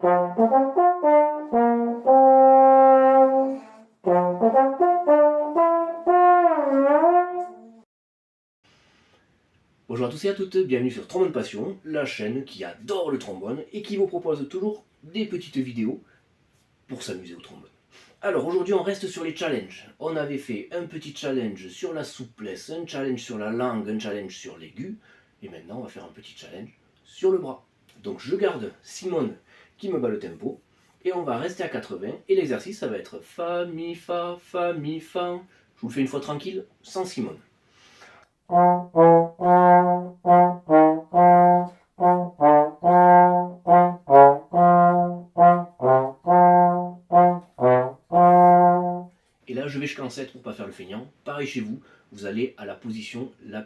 Bonjour à tous et à toutes, bienvenue sur Trombone Passion, la chaîne qui adore le trombone et qui vous propose toujours des petites vidéos pour s'amuser au trombone. Alors aujourd'hui on reste sur les challenges. On avait fait un petit challenge sur la souplesse, un challenge sur la langue, un challenge sur l'aigu, et maintenant on va faire un petit challenge sur le bras. Donc je garde Simone qui me bat le tempo, et on va rester à 80, et l'exercice ça va être Fa, Mi, Fa, Fa, Mi, Fa. Je vous le fais une fois tranquille, sans Simone. Et là, je vais jusqu'en 7 pour ne pas faire le feignant. Pareil chez vous, vous allez à la position la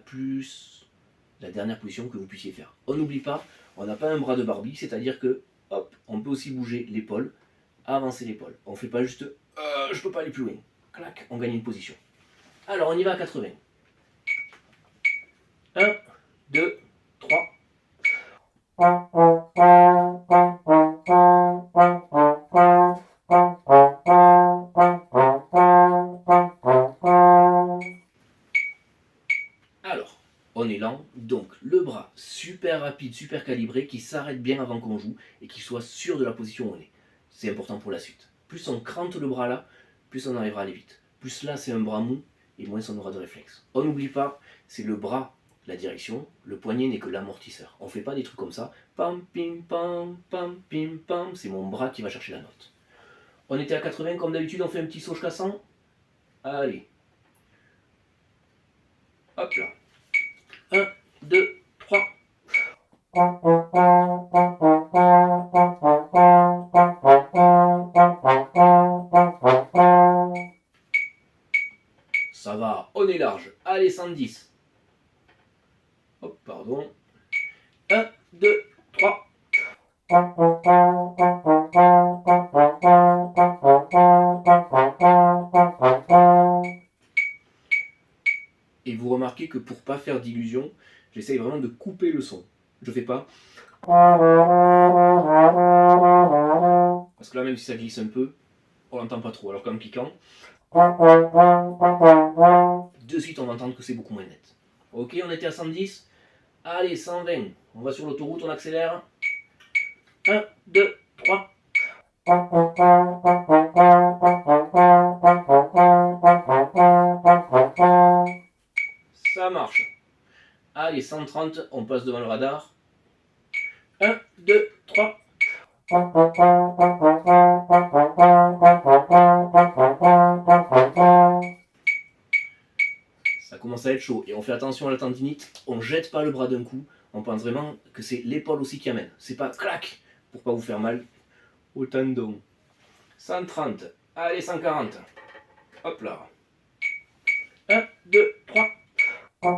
dernière position que vous puissiez faire. On n'oublie pas, on n'a pas un bras de Barbie, c'est-à-dire que, hop, on peut aussi bouger l'épaule, avancer l'épaule. On ne fait pas juste, je peux pas aller plus loin. Clac, on gagne une position. Alors, on y va à 80. 1, 2, 3. Alors, on est lent, donc le bras super rapide, super calibré, qui s'arrête bien avant qu'on joue et qui soit sûr de la position où on est. C'est important pour la suite. Plus on crante le bras là, plus on arrivera à aller vite. Plus là c'est un bras mou et moins on aura de réflexe. On n'oublie pas, c'est le bras la direction, le poignet n'est que l'amortisseur. On ne fait pas des trucs comme ça. Pam, pim, pam, pam, c'est mon bras qui va chercher la note. On était à 80, comme d'habitude, on fait un petit saut jusqu'à 100. Allez. Hop là. 1, 2, 3. Ça va, on est large. Allez, 110. Hop, pardon. 1, 2, 3. Et vous remarquez que pour pas faire d'illusion, j'essaye vraiment de couper le son. Je fais pas. Parce que là, même si ça glisse un peu, on l'entend pas trop. Alors qu'en piquant, de suite on va entendre que c'est beaucoup moins net. Ok, on était à 110. Allez, 120. On va sur l'autoroute, on accélère. 1, 2, 3. Ça marche. Allez, 130, on passe devant le radar. 1, 2, 3. Ça commence à être chaud et on fait attention à la tendinite. On jette pas le bras d'un coup. On pense vraiment que c'est l'épaule aussi qui amène. C'est pas clac pour pas vous faire mal au tendon. 130. Allez, 140. Hop là. 1, 2, 3. Vous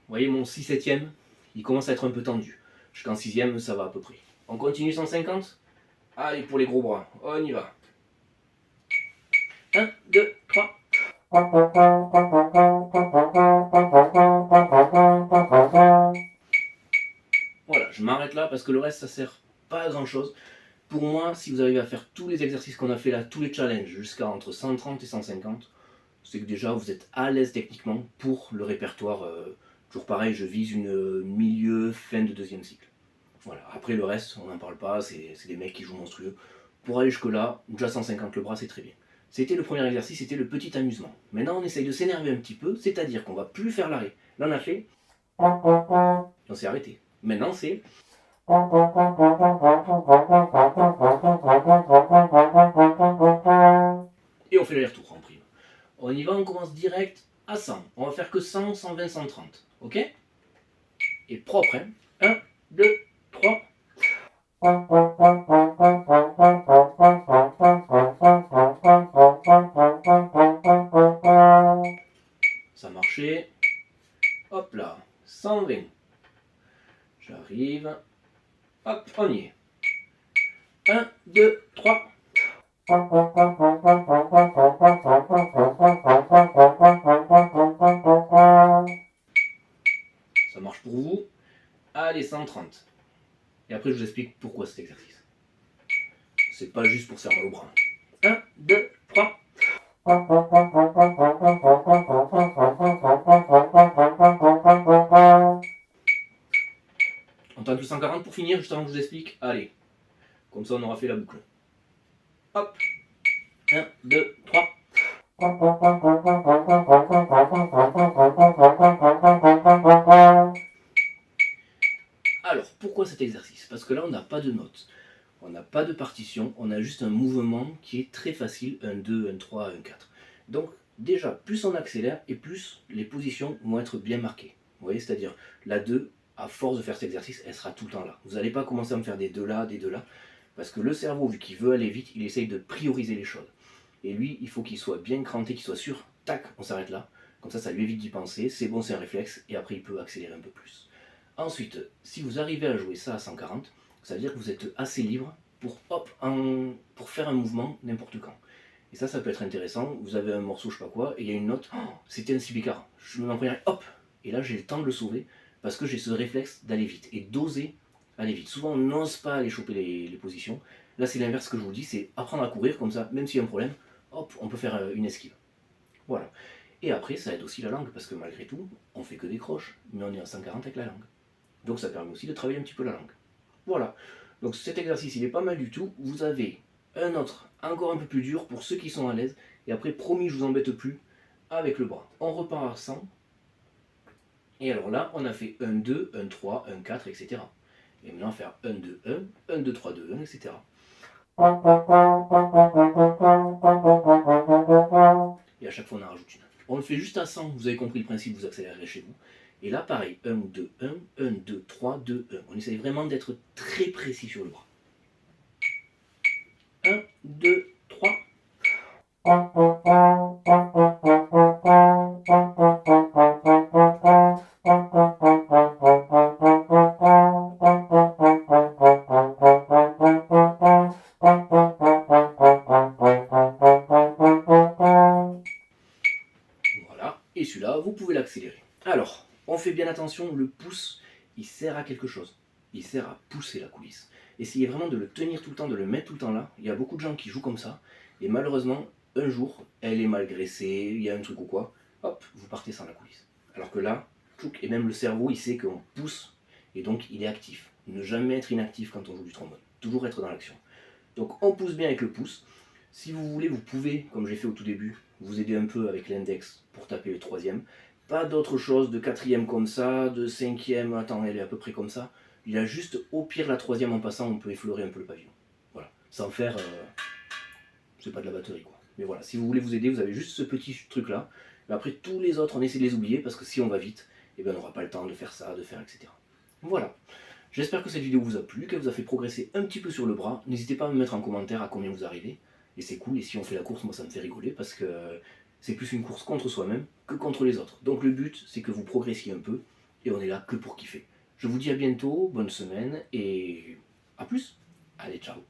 voyez mon 6/7e, il commence à être un peu tendu. Jusqu'en 6e, ça va à peu près. On continue 150. Allez, pour les gros bras, on y va. 1, 2, 3. Voilà, je m'arrête là parce que le reste, ça sert pas à grand chose. Pour moi, si vous arrivez à faire tous les exercices qu'on a fait là, tous les challenges, jusqu'à entre 130 et 150, c'est que déjà vous êtes à l'aise techniquement pour le répertoire. Toujours pareil, je vise une milieu, fin de deuxième cycle. Voilà, après le reste, on n'en parle pas, c'est des mecs qui jouent monstrueux. Pour aller jusque-là, déjà 150 le bras, c'est très bien. C'était le premier exercice, c'était le petit amusement. Maintenant, on essaye de s'énerver un petit peu, c'est-à-dire qu'on va plus faire l'arrêt. Là, on a fait, et on s'est arrêté. Maintenant, c'est... Et on fait l'aller-retour en prime. On y va, on commence direct à 100. On va faire que 100, 120, 130. Ok? Et propre, hein? 1, 2, 3. Ça marchait. Hop là. 120. J'arrive. Hop, on y est. 1, 2, 3. marche pour vous. Allez, 130. Et après, je vous explique pourquoi cet exercice. C'est pas juste pour se faire mal au bras. 1, 2, 3. On tente le 140 pour finir, juste avant que je vous explique. Allez, comme ça on aura fait la boucle. Hop. 1, 2, 3. Alors, pourquoi cet exercice? Parce que là, on n'a pas de notes, on n'a pas de partition, on a juste un mouvement qui est très facile, un 2, un 3, un 4. Donc, déjà, plus on accélère et plus les positions vont être bien marquées. Vous voyez, c'est-à-dire, la 2, à force de faire cet exercice, elle sera tout le temps là. Vous n'allez pas commencer à me faire des 2 là, des 2 là, parce que le cerveau, vu qu'il veut aller vite, il essaye de prioriser les choses. Et lui, il faut qu'il soit bien cranté, qu'il soit sûr, tac, on s'arrête là. Comme ça lui évite d'y penser, c'est bon, c'est un réflexe, et après il peut accélérer un peu plus. Ensuite, si vous arrivez à jouer ça à 140, ça veut dire que vous êtes assez libre pour, pour faire un mouvement n'importe quand. Et ça peut être intéressant. Vous avez un morceau, je sais pas quoi, et il y a une note, oh, c'était un si bicard. Je me m'en prie, hop. Et là, j'ai le temps de le sauver parce que j'ai ce réflexe d'aller vite et d'oser aller vite. Souvent, on n'ose pas aller choper les positions. Là, c'est l'inverse que je vous dis, c'est apprendre à courir comme ça, même s'il y a un problème, hop, on peut faire une esquive. Voilà. Et après, ça aide aussi la langue parce que malgré tout, on fait que des croches, mais on est à 140 avec la langue. Donc ça permet aussi de travailler un petit peu la langue. Voilà. Donc cet exercice, il est pas mal du tout. Vous avez un autre, encore un peu plus dur pour ceux qui sont à l'aise. Et après, promis, je vous embête plus avec le bras. On repart à 100. Et alors là, on a fait 1, 2, 1, 3, 1, 4, etc. Et maintenant, on va faire 1, 2, 1, 1, 2, 3, 2, 1, etc. Et à chaque fois, on en rajoute une. On le fait juste à 100. Vous avez compris le principe, vous accélérez chez vous. Et là, pareil, 1, 2, 1, 1, 2, 3, 2, 1. On essaye vraiment d'être très précis sur le bras. 1, 2, 3. Voilà, et celui-là, vous pouvez l'accélérer. Alors, on fait bien attention, le pouce, il sert à quelque chose. Il sert à pousser la coulisse. Essayez vraiment de le tenir tout le temps, de le mettre tout le temps là. Il y a beaucoup de gens qui jouent comme ça, et malheureusement, un jour, elle est mal graissée, il y a un truc ou quoi, hop, vous partez sans la coulisse. Alors que là, et même le cerveau, il sait qu'on pousse, et donc il est actif. Ne jamais être inactif quand on joue du trombone. Toujours être dans l'action. Donc on pousse bien avec le pouce. Si vous voulez, vous pouvez, comme j'ai fait au tout début, vous aider un peu avec l'index pour taper le troisième. Pas d'autre chose de quatrième comme ça, de cinquième, attends, elle est à peu près comme ça. Il y a juste, au pire, la troisième en passant, on peut effleurer un peu le pavillon. Voilà, sans faire, c'est pas de la batterie quoi. Mais voilà, si vous voulez vous aider, vous avez juste ce petit truc là. Mais après, tous les autres, on essaie de les oublier parce que si on va vite, eh ben, on n'aura pas le temps de faire ça, de faire, etc. Voilà. J'espère que cette vidéo vous a plu, qu'elle vous a fait progresser un petit peu sur le bras. N'hésitez pas à me mettre en commentaire à combien vous arrivez. Et c'est cool, et si on fait la course, moi ça me fait rigoler parce que c'est plus une course contre soi-même que contre les autres. Donc le but, c'est que vous progressiez un peu, et on est là que pour kiffer. Je vous dis à bientôt, bonne semaine, et à plus. Allez, ciao.